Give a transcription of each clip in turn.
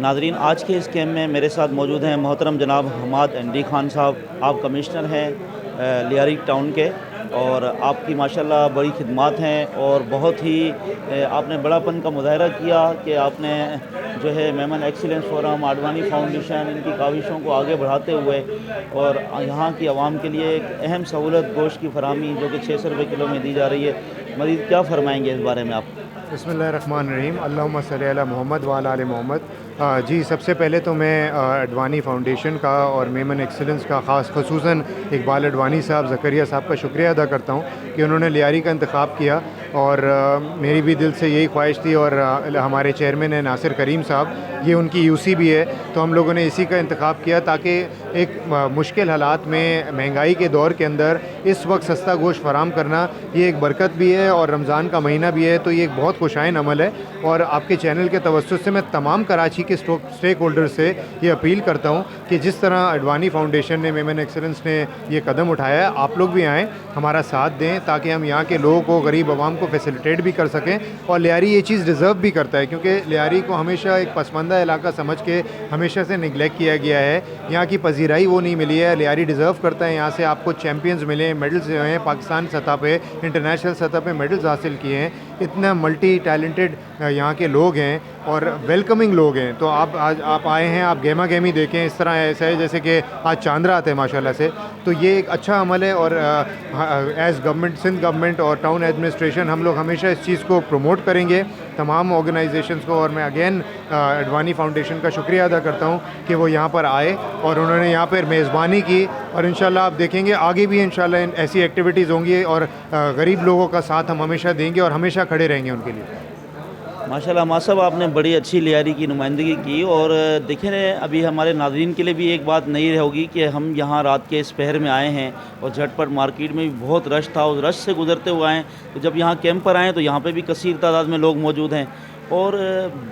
ناظرین، آج کے اس کیمپ میں میرے ساتھ موجود ہیں محترم جناب حماد ND خان صاحب. آپ کمشنر ہیں لیاری ٹاؤن کے، اور آپ کی ماشاءاللہ بڑی خدمات ہیں، اور بہت ہی آپ نے بڑا پن کا مظاہرہ کیا کہ آپ نے جو ہے میمن ایکسیلنس فورم، آڈوانی فاؤنڈیشن، ان کی کاوشوں کو آگے بڑھاتے ہوئے اور یہاں کی عوام کے لیے ایک اہم سہولت گوشت کی فراہمی جو کہ 600 روپے کلو میں دی جا رہی ہے. مزید کیا فرمائیں گے اس بارے میں آپ؟ بسم اللہ الرحمن الرحیم. اللہم صلی علی محمد وعلی آل محمد. جی، سب سے پہلے تو میں اڈوانی فاؤنڈیشن کا اور میمن ایکسیلنس کا خصوصاً اقبال اڈوانی صاحب، زکریا صاحب کا شکریہ ادا کرتا ہوں کہ انہوں نے لیاری کا انتخاب کیا، اور میری بھی دل سے یہی خواہش تھی، اور ہمارے چیئرمین ہیں ناصر کریم صاحب، یہ ان کی UC بھی ہے، تو ہم لوگوں نے اسی کا انتخاب کیا تاکہ ایک مشکل حالات میں مہنگائی کے دور کے اندر اس وقت سستا گوشت فراہم کرنا یہ ایک برکت بھی ہے، اور رمضان کا مہینہ بھی ہے، تو یہ ایک بہت خوشائن عمل ہے. اور آپ کے چینل کے توسط سے میں تمام کراچی کے اسٹیک ہولڈر سے یہ اپیل کرتا ہوں کہ جس طرح اڈوانی فاؤنڈیشن نے، میمن ایکسیلنس نے یہ قدم اٹھایا ہے، آپ لوگ بھی آئیں، ہمارا ساتھ دیں تاکہ ہم یہاں کے لوگوں کو، غریب عوام کو فیسیلیٹیٹ بھی کر سکیں. اور لیاری یہ چیز ڈیزرو بھی کرتا ہے، کیونکہ لیاری کو ہمیشہ ایک پسماندہ علاقہ سمجھ کے ہمیشہ سے نگلیکٹ کیا گیا ہے. یہاں کی پذیرائی وہ نہیں ملی ہے. لیاری ڈیزرو کرتا ہے یہاں سے آپ کو چیمپئنز ملیں، میڈلز ہیں، پاکستان سطح پہ، انٹرنیشنل سطح پہ میڈلز حاصل کیے ہیں. اتنا ملٹی ٹیلنٹڈ یہاں کے لوگ ہیں اور ویلکمنگ لوگ ہیں. تو آپ آئے ہیں، آپ گیما گیمی دیکھیں، اس طرح ایسا ہے جیسے کہ آج چاند رات ہے ماشاءاللہ سے. تو یہ ایک اچھا عمل ہے، اور ایز گورنمنٹ، سندھ گورنمنٹ اور ٹاؤن ایڈمنسٹریشن، ہم لوگ ہمیشہ اس چیز کو پروموٹ کریں گے تمام آرگنائزیشنز کو. اور میں اگین اڈوانی فاؤنڈیشن کا شکریہ ادا کرتا ہوں کہ وہ یہاں پر آئے اور انہوں نے یہاں پر میزبانی کی. اور انشاءاللہ آپ دیکھیں گے آگے بھی انشاءاللہ ایسی ایکٹیویٹیز ہوں گی، اور غریب لوگوں کا ساتھ ہم ہمیشہ دیں گے اور ہمیشہ کھڑے رہیں گے ان کے لیے. ماشاءاللہ ماں صاحب، آپ نے بڑی اچھی لیاری کی نمائندگی کی. اور دیکھیں ابھی ہمارے ناظرین کے لیے بھی ایک بات نئی ہوگی کہ ہم یہاں رات کے اس پہر میں آئے ہیں، اور جھٹ پٹ مارکیٹ میں بھی بہت رش تھا، اس رش سے گزرتے ہوئے آئے. تو جب یہاں کیمپ پر آئیں تو یہاں پہ بھی کثیر تعداد میں لوگ موجود ہیں، اور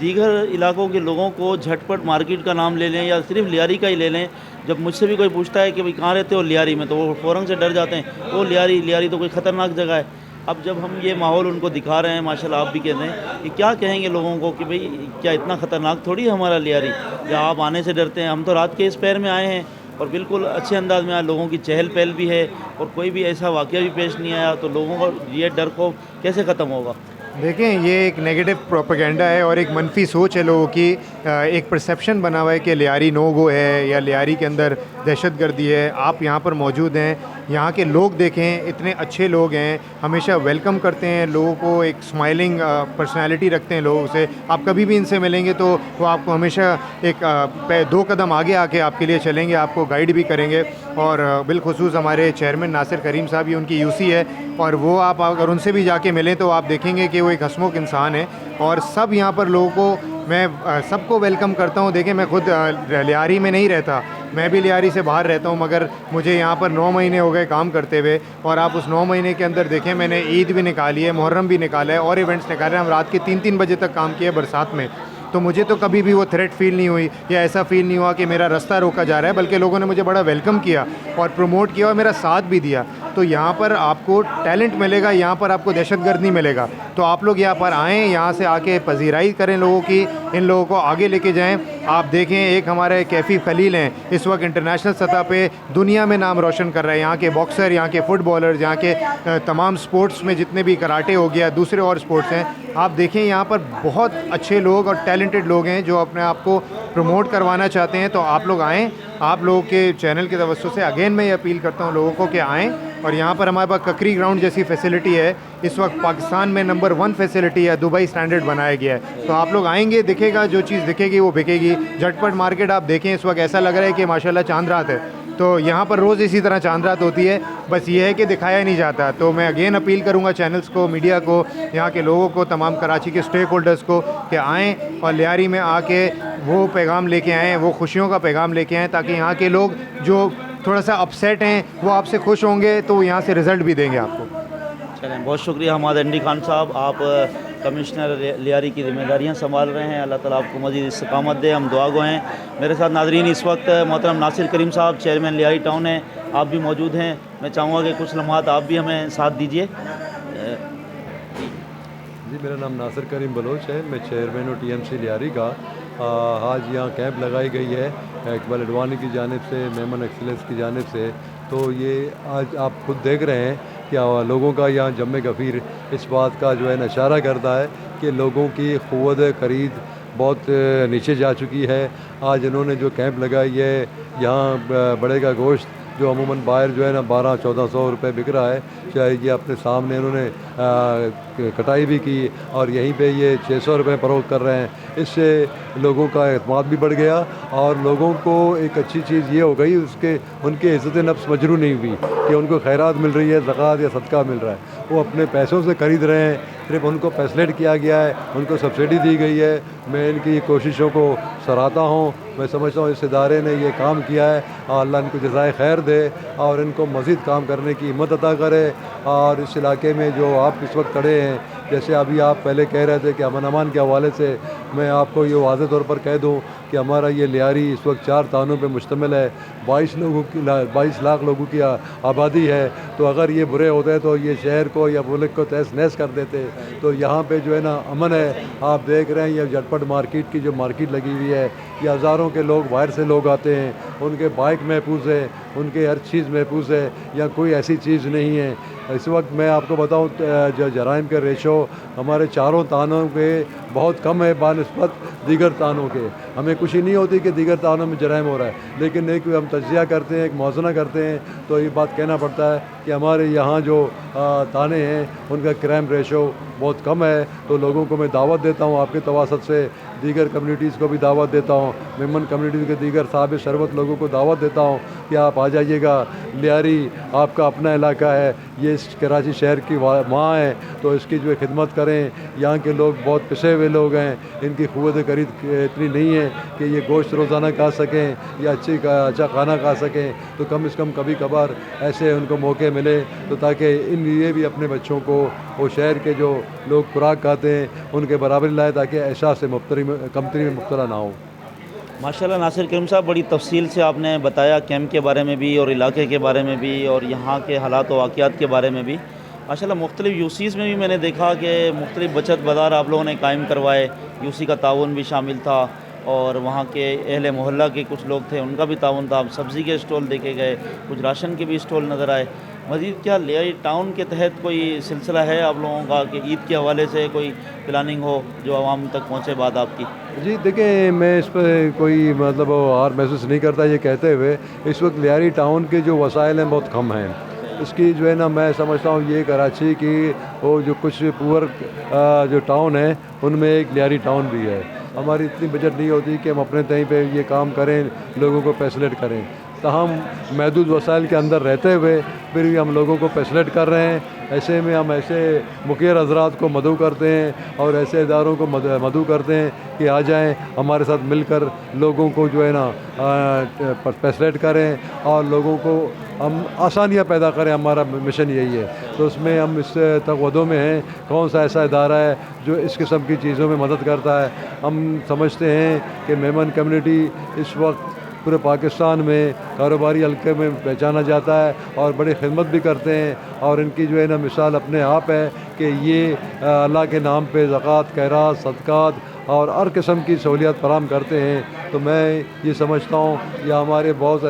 دیگر علاقوں کے لوگوں کو جھٹ پٹ مارکیٹ کا نام لے لیں یا صرف لیاری کا ہی لے لیں. جب مجھ سے بھی کوئی پوچھتا ہے کہ بھئی کہاں رہتے ہو، لیاری میں، تو وہ فوراً سے ڈر جاتے ہیں، وہ لیاری تو کوئی خطرناک جگہ ہے. اب جب ہم یہ ماحول ان کو دکھا رہے ہیں، ماشاءاللہ آپ بھی کہتے ہیں کہ کیا کہیں گے لوگوں کو کہ بھئی کیا اتنا خطرناک تھوڑی ہے ہمارا لیاری، یا آپ آنے سے ڈرتے ہیں؟ ہم تو رات کے اس پہر میں آئے ہیں اور بالکل اچھے انداز میں آئے. لوگوں کی چہل پہل بھی ہے اور کوئی بھی ایسا واقعہ بھی پیش نہیں آیا. تو لوگوں کو یہ ڈر کو کیسے ختم ہوگا؟ دیکھیں، یہ ایک نیگیٹو پروپیگنڈا ہے اور ایک منفی سوچ ہے لوگوں کی. ایک پرسیپشن بنا ہوا ہے کہ لیاری نو گو ہے یا لیاری کے اندر دہشت گردی ہے. آپ یہاں پر موجود ہیں، یہاں کے لوگ دیکھیں، اتنے اچھے لوگ ہیں، ہمیشہ ویلکم کرتے ہیں لوگوں کو، ایک اسمائلنگ پرسنالٹی رکھتے ہیں لوگوں سے. آپ کبھی بھی ان سے ملیں گے تو وہ آپ کو ہمیشہ ایک 2 قدم آگے آ کے آپ کے لیے چلیں گے، آپ کو گائیڈ بھی کریں گے. اور بالخصوص ہمارے چیئرمین ناصر کریم صاحب، یہ ان کی UC ہے، اور وہ آپ اگر ان سے بھی جا کے ملیں تو آپ دیکھیں گے کہ وہ ایک ہسمکھ انسان ہے. اور سب یہاں پر لوگوں کو، میں سب کو ویلکم کرتا ہوں. دیکھیں، میں خود لیاری میں نہیں رہتا، میں بھی لیاری سے باہر رہتا ہوں، مگر مجھے یہاں پر 9 مہینے ہو گئے کام کرتے ہوئے. اور آپ اس 9 مہینے کے اندر دیکھیں، میں نے عید بھی نکالی ہے، محرم بھی نکالا ہے، اور ایونٹس نکالے ہیں. ہم رات کے 3 بجے تک کام کیے برسات میں. تو مجھے تو کبھی بھی وہ تھریٹ فیل نہیں ہوئی، یا ایسا فیل نہیں ہوا کہ میرا رستہ روکا جا رہا ہے، بلکہ لوگوں نے مجھے بڑا ویلکم کیا اور پروموٹ کیا اور میرا ساتھ بھی دیا. تو یہاں پر آپ کو ٹیلنٹ ملے گا، یہاں پر آپ کو دہشت گرد نہیں ملے گا. تو آپ لوگ یہاں پر آئیں، یہاں سے آ کے پذیرائی کریں لوگوں کی، ان لوگوں کو آگے لے کے جائیں. آپ دیکھیں، ایک ہمارے کیفی خلیل ہیں، اس وقت انٹرنیشنل سطح پہ دنیا میں نام روشن کر رہے ہیں. یہاں کے باکسر، یہاں کے فٹ بالرز، یہاں کے تمام سپورٹس میں جتنے بھی کراٹے ہو گیا، دوسرے اور سپورٹس ہیں، آپ دیکھیں یہاں پر بہت اچھے لوگ اور ٹیلنٹڈ لوگ ہیں جو اپنے آپ کو پروموٹ کروانا چاہتے ہیں. تو آپ لوگ آئیں. آپ لوگوں کے چینل کے توسط سے اگین میں یہ اپیل کرتا ہوں لوگوں کو کہ آئیں. اور یہاں پر ہمارے پاس ککری گراؤنڈ جیسی فیسلٹی ہے، اس وقت پاکستان میں نمبر 1 فیسلٹی ہے، دبئی اسٹینڈرڈ بنایا گیا ہے. تو آپ لوگ آئیں گے، دکھے گا، جو چیز دکھے گی وہ بکے گی. جھٹ پٹ مارکیٹ آپ دیکھیں، اس وقت ایسا لگ رہا ہے کہ ماشاءاللہ چاند رات ہے. تو یہاں پر روز اسی طرح چاند رات ہوتی ہے، بس یہ ہے کہ دکھایا نہیں جاتا. تو میں اگین اپیل کروں گا چینلز کو، میڈیا کو، یہاں کے لوگوں کو، تمام کراچی کے اسٹیک ہولڈرز کو کہ آئیں اور لیاری میں آ کے وہ پیغام لے کے آئیں، وہ خوشیوں کا پیغام لے کے آئیں، تاکہ یہاں کے لوگ جو تھوڑا سا اپسیٹ ہیں وہ آپ سے خوش ہوں گے، تو یہاں سے رزلٹ بھی دیں گے آپ کو. چلیں، بہت شکریہ حماد ND خان صاحب. آپ کمشنر لیاری کی ذمہ داریاں سنبھال رہے ہیں. اللہ تعالیٰ آپ کو مزید استقامت دے. ہم دعا گو ہیں. میرے ساتھ ناظرین اس وقت محترم ناصر کریم صاحب، چیئرمین لیاری ٹاؤن ہیں، آپ بھی موجود ہیں. میں چاہوں گا کہ کچھ لمحات آپ بھی ہمیں ساتھ دیجیے. جی میرا نام ناصر کریم بلوچ ہے، میں چیئرمین ہوں TMC لیاری کا۔ آج یہاں کیمپ لگائی گئی ہے اقبال اڈوانی کی جانب سے، میمن ایکسلنس کی جانب سے۔ تو یہ آج آپ خود دیکھ رہے ہیں کہ لوگوں کا یہاں جم غفیر اس بات کا جو ہے اشارہ کرتا ہے کہ لوگوں کی قوت خرید بہت نیچے جا چکی ہے۔ آج انہوں نے جو کیمپ لگائی ہے، یہاں بڑے کا گوشت جو عموماً باہر جو ہے نا 1200-1400 روپے بک رہا ہے، چاہے یہ اپنے سامنے انہوں نے کٹائی بھی کی اور یہیں پہ یہ 600 روپے فروخت کر رہے ہیں۔ اس سے لوگوں کا اعتماد بھی بڑھ گیا اور لوگوں کو ایک اچھی چیز یہ ہو گئی، ان کے عزت نفس مجروح نہیں ہوئی کہ ان کو خیرات مل رہی ہے، زکوٰۃ یا صدقہ مل رہا ہے۔ وہ اپنے پیسوں سے خرید رہے ہیں، صرف ان کو فیسلیٹ کیا گیا ہے، ان کو سبسڈی دی گئی ہے۔ میں ان کی کوششوں کو سراہتا ہوں۔ میں سمجھتا ہوں اس ادارے نے یہ کام کیا ہے اور اللہ ان کو جزائے خیر دے اور ان کو مزید کام کرنے کی ہمت عطا کرے۔ اور اس علاقے میں جو آپ اس وقت کھڑے ہیں، جیسے ابھی آپ پہلے کہہ رہے تھے کہ امن امان کے حوالے سے، میں آپ کو یہ واضح طور پر کہہ دوں کہ ہمارا یہ لیاری اس وقت 4 تھانوں پہ مشتمل ہے، 22 لاکھ لوگوں کی آبادی ہے۔ تو اگر یہ برے ہوتے تو یہ شہر کو یا ملک کو تہس نہس کر دیتے۔ تو یہاں پہ جو ہے نا امن ہے۔ آپ دیکھ رہے ہیں یہ جھٹ پٹ مارکیٹ کی جو مارکیٹ لگی ہوئی ہے، یہ ہزاروں کے لوگ باہر سے لوگ آتے ہیں، ان کے بائک محفوظ ہے، ان کے ہر چیز محفوظ ہے، یا کوئی ایسی چیز نہیں ہے۔ اس وقت میں آپ کو بتاؤں جو جرائم کے ریشو ہمارے 4 تھانوں کے بہت کم ہے بنسبت دیگر تھانوں کے۔ ہمیں خوشی نہیں ہوتی کہ دیگر تھانوں میں جرائم ہو رہا ہے، لیکن ایک ہم تجزیہ کرتے ہیں، ایک موازنہ کرتے ہیں تو یہ بات کہنا پڑتا ہے کہ ہمارے یہاں جو تھانے ہیں ان کا کرائم ریشو بہت کم ہے۔ تو لوگوں کو میں دعوت دیتا ہوں آپ کے تواسط سے، دیگر کمیونٹیز کو بھی دعوت دیتا ہوں، میمن کمیونٹیز کے دیگر صاحب شربت لوگوں کو دعوت دیتا ہوں کہ آپ آ جائیے گا۔ لیاری آپ کا اپنا علاقہ ہے، یہ اس کراچی شہر کی ماں ہے، تو اس کی جو ہے خدمت کریں۔ یہاں کے لوگ بہت پسے ہوئے لوگ ہیں، ان کی قوت خرید اتنی نہیں ہے کہ یہ گوشت روزانہ کھا سکیں یا اچھا کھانا کھا سکیں، تو کم از کم کبھی کبھار ایسے ان کو موقع ملے تو تاکہ یہ بھی اپنے بچوں کو وہ شہر کے جو لوگ خوراک کھاتے ہیں ان کے برابر لائے، تاکہ احساس سے کمتری میں مبتلا نہ ہو۔ ماشاءاللہ ناصر کریم صاحب، بڑی تفصیل سے آپ نے بتایا کیمپ کے بارے میں بھی اور علاقے کے بارے میں بھی اور یہاں کے حالات و واقعات کے بارے میں بھی۔ ماشاءاللہ مختلف UCs میں بھی میں نے دیکھا کہ مختلف بچت بازار آپ لوگوں نے قائم کروائے، UC کا تعاون بھی شامل تھا اور وہاں کے اہل محلہ کے کچھ لوگ تھے ان کا بھی تعاون تھا۔ سبزی کے اسٹال دیکھے گئے، کچھ راشن کے بھی اسٹال نظر آئے۔ مزید کیا لیاری ٹاؤن کے تحت کوئی سلسلہ ہے آپ لوگوں کا کہ عید کے حوالے سے کوئی پلاننگ ہو جو عوام تک پہنچے بات آپ کی؟ جی دیکھیں، میں اس پہ کوئی ہار محسوس نہیں کرتا یہ کہتے ہوئے۔ اس وقت لیاری ٹاؤن کے جو وسائل ہیں بہت کم ہیں۔ اس کی جو ہے نا میں سمجھتا ہوں یہ کراچی کی وہ جو کچھ پور جو ٹاؤن ہیں ان میں ایک لیاری ٹاؤن بھی ہے۔ ہماری اتنی بجٹ نہیں ہوتی کہ ہم اپنے تئیں پہ یہ کام کریں، لوگوں کو فیسلیٹ کریں۔ تاہم محدود وسائل کے اندر رہتے ہوئے پھر بھی ہم لوگوں کو فیسلیٹ کر رہے ہیں۔ ایسے میں ہم ایسے مخیر حضرات کو مدعو کرتے ہیں اور ایسے اداروں کو مدعو کرتے ہیں کہ آ جائیں ہمارے ساتھ مل کر لوگوں کو جو ہے نا فیسلیٹ کریں اور لوگوں کو ہم آسانیاں پیدا کریں۔ ہمارا مشن یہی ہے۔ تو اس میں ہم اس تغودوں میں ہیں کون سا ایسا ادارہ ہے جو اس قسم کی چیزوں میں مدد کرتا ہے۔ ہم سمجھتے ہیں کہ میمن کمیونٹی اس وقت پورے پاکستان میں کاروباری حلقے میں پہچانا جاتا ہے اور بڑی خدمت بھی کرتے ہیں، اور ان کی جو ہے نا مثال اپنے آپ ہے کہ یہ اللہ کے نام پہ زکوٰۃ، خیرات، صدقات اور ہر قسم کی سہولیات فراہم کرتے ہیں۔ تو میں یہ سمجھتا ہوں یہ ہمارے بہت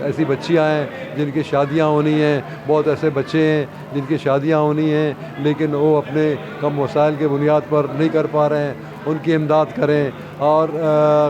ایسی بچیاں ہیں جن کی شادیاں ہونی ہیں، بہت ایسے بچے ہیں جن کی شادیاں ہونی ہیں لیکن وہ اپنے کم وسائل کے بنیاد پر نہیں کر پا رہے ہیں، ان کی امداد کریں۔ اور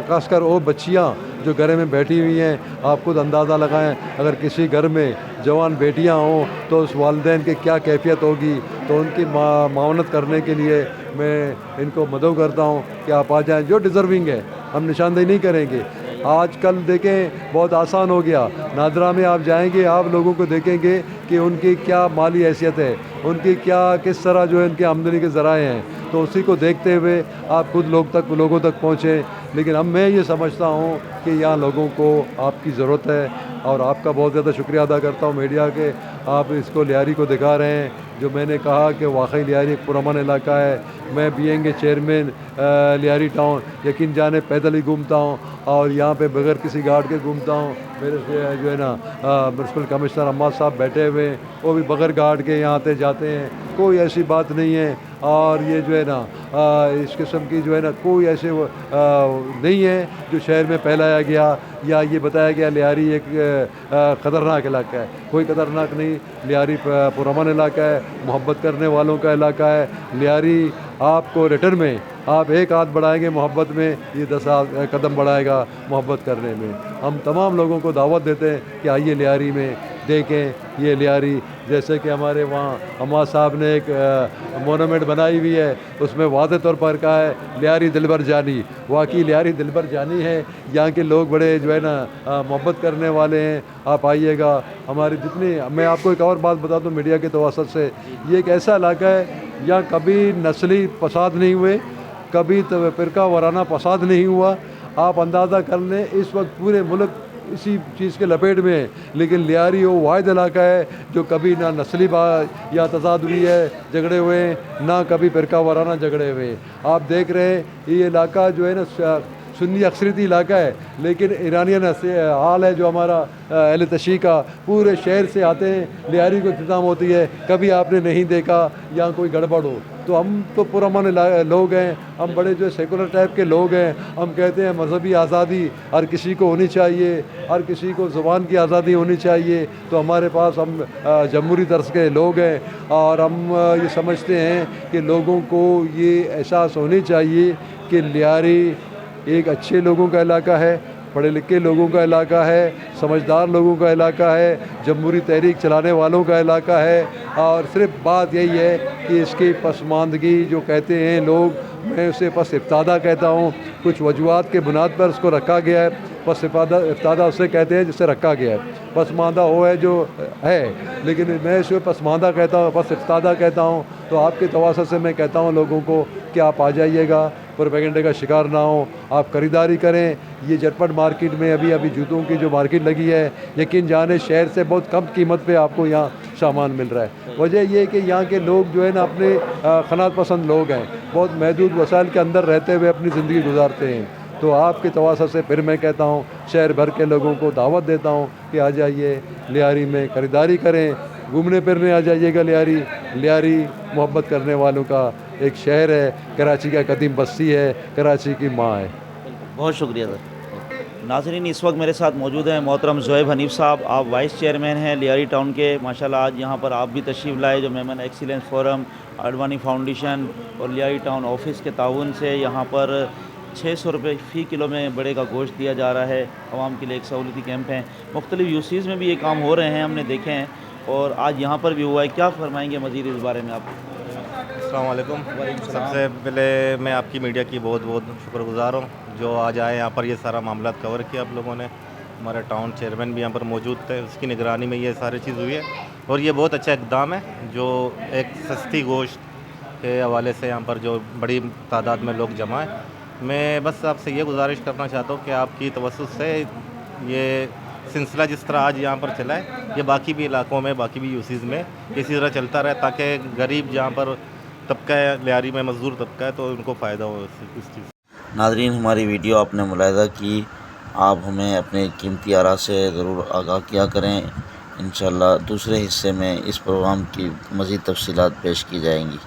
خاص کر وہ بچیاں جو گھر میں بیٹھی ہوئی ہیں، آپ خود اندازہ لگائیں اگر کسی گھر میں جوان بیٹیاں ہوں تو اس والدین کی کیا کیفیت ہوگی۔ تو ان کی معاونت کرنے کے لیے میں ان کو مدعو کرتا ہوں کہ آپ آ جائیں، جو ڈیزرونگ ہے ہم نشاندہی نہیں کریں گے۔ آج کل دیکھیں بہت آسان ہو گیا، نادرا میں آپ جائیں گے آپ لوگوں کو دیکھیں گے کہ ان کی کیا مالی حیثیت ہے، ان کی کس طرح جو ہے ان کے آمدنی کے ذرائع ہیں، تو اسی کو دیکھتے ہوئے آپ خود لوگوں تک پہنچیں۔ لیکن اب میں یہ سمجھتا ہوں کہ یہاں لوگوں کو آپ کی ضرورت ہے، اور آپ کا بہت زیادہ شکریہ ادا کرتا ہوں میڈیا کے، آپ اس کو لیاری کو دکھا رہے ہیں۔ جو میں نے کہا کہ واقعی لیاری ایک پرامن علاقہ ہے۔ میں being a chairman Lyari town یقین جانے پیدل ہی گھومتا ہوں اور یہاں پہ بغیر کسی گارڈ کے گھومتا ہوں۔ میرے جو ہے نا میونسپل کمشنر عماد صاحب بیٹھے ہوئے ہیں، وہ بھی بغیر گارڈ کے یہاں آتے جاتے ہیں۔ کوئی ایسی بات نہیں ہے، اور یہ جو ہے نا اس قسم کی جو ہے نا کوئی ایسے نہیں ہے جو شہر میں پھیلایا گیا یا یہ بتایا گیا لیاری ایک خطرناک علاقہ ہے. کوئی خطرناک نہیں. لیاری پرامن علاقہ ہے، محبت کرنے والوں کا علاقہ ہے. لیاری آپ کو ریٹرن میں آپ ایک ہاتھ بڑھائیں گے محبت میں، یہ 10 قدم بڑھائے گا محبت کرنے میں. ہم تمام لوگوں کو دعوت دیتے ہیں کہ آئیے لیاری میں دیکھیں یہ لیاری. جیسے کہ ہمارے وہاں حماد صاحب نے ایک مونومنٹ بنائی ہوئی ہے، اس میں واضح طور پر کہا ہے لیاری دلبر جانی. واقعی لیاری دلبر جانی ہے. یہاں کے لوگ بڑے جو ہے نا محبت کرنے والے ہیں. آپ آئیے گا. ہماری جتنی، میں آپ کو ایک اور بات بتا دوں میڈیا کے توسط سے، یہ ایک ایسا علاقہ ہے یہاں کبھی نسلی فساد نہیں ہوئے، کبھی فرقہ وارانہ فساد نہیں ہوا. آپ اندازہ کر لیں اس وقت پورے ملک اسی چیز کے لپیٹ میں ہے، لیکن لیاری وہ واحد علاقہ ہے جو کبھی نہ نسلی یا تضاد ہوئی ہے، جھگڑے ہوئے ہیں، نہ کبھی فرقہ وارانہ جھگڑے ہوئے ہیں. آپ دیکھ رہے ہیں یہ علاقہ جو ہے نا سنی اکثریتی علاقہ ہے، لیکن ایرانین حال ہے جو ہمارا اہل تشیع کا، پورے شہر سے آتے ہیں. لیاری کو اختتام ہوتی ہے، کبھی آپ نے نہیں دیکھا یہاں کوئی گڑبڑ ہو. تو ہم تو پرامن لوگ ہیں، ہم بڑے جو سیکولر ٹائپ کے لوگ ہیں. ہم کہتے ہیں مذہبی آزادی ہر کسی کو ہونی چاہیے، ہر کسی کو زبان کی آزادی ہونی چاہیے. تو ہمارے پاس ہم جمہوری طرز کے لوگ ہیں، اور ہم یہ سمجھتے ہیں کہ لوگوں کو یہ احساس ہونی چاہیے کہ لیاری ایک اچھے لوگوں کا علاقہ ہے، پڑھے لکھے لوگوں کا علاقہ ہے، سمجھدار لوگوں کا علاقہ ہے، جمہوری تحریک چلانے والوں کا علاقہ ہے. اور صرف بات یہی ہے کہ اس کی پسماندگی جو کہتے ہیں لوگ، میں اسے پس افتادہ کہتا ہوں. کچھ وجوہات کے بنیاد پر اس کو رکھا گیا ہے. پس افتادہ اسے کہتے ہیں جسے رکھا گیا ہے. پسماندہ وہ ہے جو ہے، لیکن میں اسے پسماندہ کہتا ہوں، پس افتادہ کہتا ہوں. تو آپ کے تواسط سے میں کہتا ہوں لوگوں کو کہ آپ آ جائیے گا، پروپیگنڈے کا شکار نہ ہوں، آپ خریداری کریں. یہ جٹپٹ مارکیٹ میں ابھی جوتوں کی جو مارکیٹ لگی ہے، یقین جانے شہر سے بہت کم قیمت پہ آپ کو یہاں سامان مل رہا ہے. وجہ یہ ہے کہ یہاں کے لوگ جو ہے نا اپنے قناعت پسند لوگ ہیں، بہت محدود وسائل کے اندر رہتے ہوئے اپنی زندگی گزارتے ہیں. تو آپ کے تواسط سے پھر میں کہتا ہوں شہر بھر کے لوگوں کو دعوت دیتا ہوں کہ آ جائیے لیاری میں خریداری کریں، گھومنے پھرنے آ جائیے گا. لیاری محبت کرنے والوں کا ایک شہر ہے، کراچی کا قدیم بستی ہے، کراچی کی ماں ہے. بہت شکریہ سر. ناظرین، اس وقت میرے ساتھ موجود ہیں محترم زہیب حنیف صاحب. آپ وائس چیئرمین ہیں لیاری ٹاؤن کے. ماشاءاللہ آج یہاں پر آپ بھی تشریف لائے، جو Memon excellence forum, Advani foundation اور لیاری ٹاؤن آفس کے تعاون سے یہاں پر 600 روپے فی کلو میں بڑے کا گوشت دیا جا رہا ہے. عوام کے لیے ایک سہولتی کیمپ ہیں. مختلف یوسیز میں بھی یہ کام ہو رہے ہیں، ہم نے دیکھے ہیں، اور آج یہاں پر بھی ہوا ہے. کیا فرمائیں گے مزید اس بارے میں آپ؟ السلام علیکم. سب سے پہلے میں آپ کی میڈیا کی بہت بہت شکر گزار ہوں جو آج آئے یہاں پر، یہ سارا معاملات کور کیا آپ لوگوں نے. ہمارے ٹاؤن چیئرمین بھی یہاں پر موجود تھے، اس کی نگرانی میں یہ ساری چیز ہوئی ہے، اور یہ بہت اچھا اقدام ہے جو ایک سستی گوشت کے حوالے سے یہاں پر جو بڑی تعداد میں لوگ جمع ہیں. میں بس آپ سے یہ گزارش کرنا چاہتا ہوں کہ آپ کی توسط سے یہ سلسلہ جس طرح آج یہاں پر چلا ہے، یہ باقی بھی علاقوں میں، باقی بھی یوسیز میں اسی طرح چلتا رہے، تاکہ غریب جہاں پر طبقہ ہے، لیاری میں مزدور طبقہ ہے، تو ان کو فائدہ ہو اس چیز. ناظرین، ہماری ویڈیو آپ نے ملاحظہ کی. آپ ہمیں اپنے قیمتی آراء سے ضرور آگاہ کیا کریں. انشاءاللہ دوسرے حصے میں اس پروگرام کی مزید تفصیلات پیش کی جائیں گی.